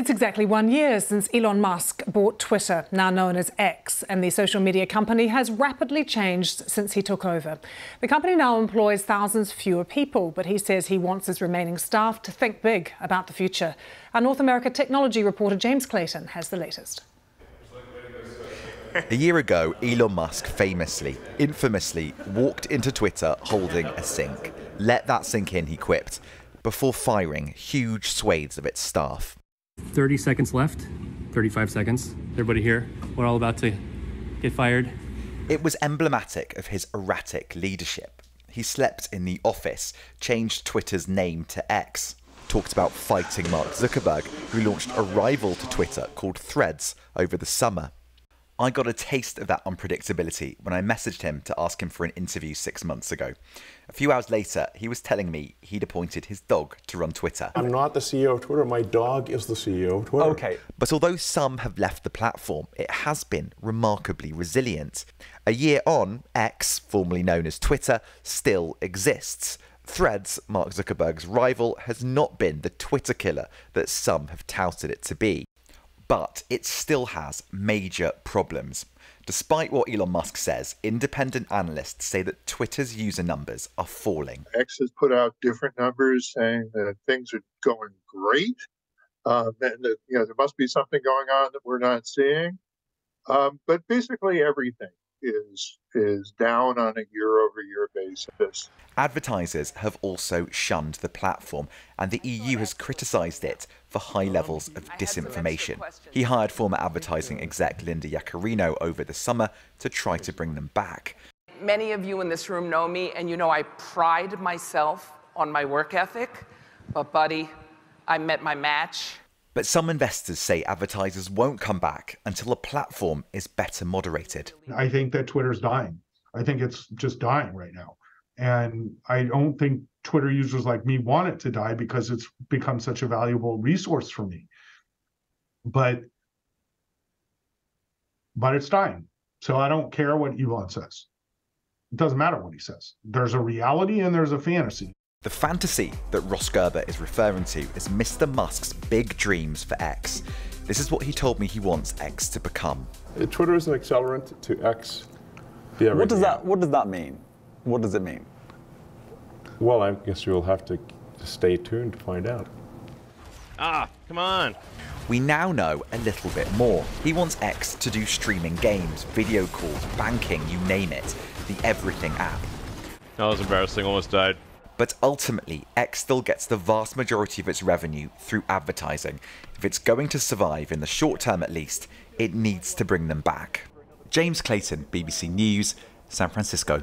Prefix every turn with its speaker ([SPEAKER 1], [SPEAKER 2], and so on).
[SPEAKER 1] It's exactly 1 year since Elon Musk bought Twitter, now known as X, and the social media company has rapidly changed since he took over. The company now employs thousands fewer people, but he says he wants his remaining staff to think big about the future. Our North America technology reporter James Clayton has the latest.
[SPEAKER 2] A year ago, Elon Musk infamously walked into Twitter holding a sink. Let that sink in, he quipped, before firing huge swathes of its staff.
[SPEAKER 3] 30 seconds left, 35 seconds. Everybody here, we're all about to get fired.
[SPEAKER 2] It was emblematic of his erratic leadership. He slept in the office, changed Twitter's name to X, talked about fighting Mark Zuckerberg, who launched a rival to Twitter called Threads over the summer. I got a taste of that unpredictability when I messaged him to ask him for an interview 6 months ago. A few hours later, he was telling me he'd appointed his dog to run Twitter.
[SPEAKER 4] I'm not the CEO of Twitter, my dog is the CEO of Twitter.
[SPEAKER 2] Okay. But although some have left the platform, it has been remarkably resilient. A year on, X, formerly known as Twitter, still exists. Threads, Mark Zuckerberg's rival, has not been the Twitter killer that some have touted it to be. But it still has major problems. Despite what Elon Musk says, independent analysts say that Twitter's user numbers are falling.
[SPEAKER 5] X has put out different numbers saying that things are going great, and that there must be something going on that we're not seeing. But basically everything is down on a year-over-year basis.
[SPEAKER 2] Advertisers have also shunned the platform, and the EU has criticised it for high levels of disinformation. He hired former advertising exec Linda Yaccarino over the summer to try to bring them back.
[SPEAKER 6] Many of you in this room know me, and you know I pride myself on my work ethic, but buddy, I met my match.
[SPEAKER 2] But some investors say advertisers won't come back until the platform is better moderated.
[SPEAKER 7] I think that Twitter's dying. I think it's just dying right now. And I don't think Twitter users like me want it to die because it's become such a valuable resource for me. But it's dying. So I don't care what Elon says. It doesn't matter what he says. There's a reality and there's a fantasy.
[SPEAKER 2] The fantasy that Ross Gerber is referring to is Mr. Musk's big dreams for X. This is what he told me he wants X to become.
[SPEAKER 4] Twitter is an accelerant to X.
[SPEAKER 8] What does that mean? What does it mean?
[SPEAKER 4] Well, I guess you'll have to stay tuned to find out.
[SPEAKER 9] Come on.
[SPEAKER 2] We now know a little bit more. He wants X to do streaming games, video calls, banking, you name it. The everything app.
[SPEAKER 9] That was embarrassing, almost died.
[SPEAKER 2] But ultimately, X still gets the vast majority of its revenue through advertising. If it's going to survive in the short term at least, it needs to bring them back. James Clayton, BBC News, San Francisco.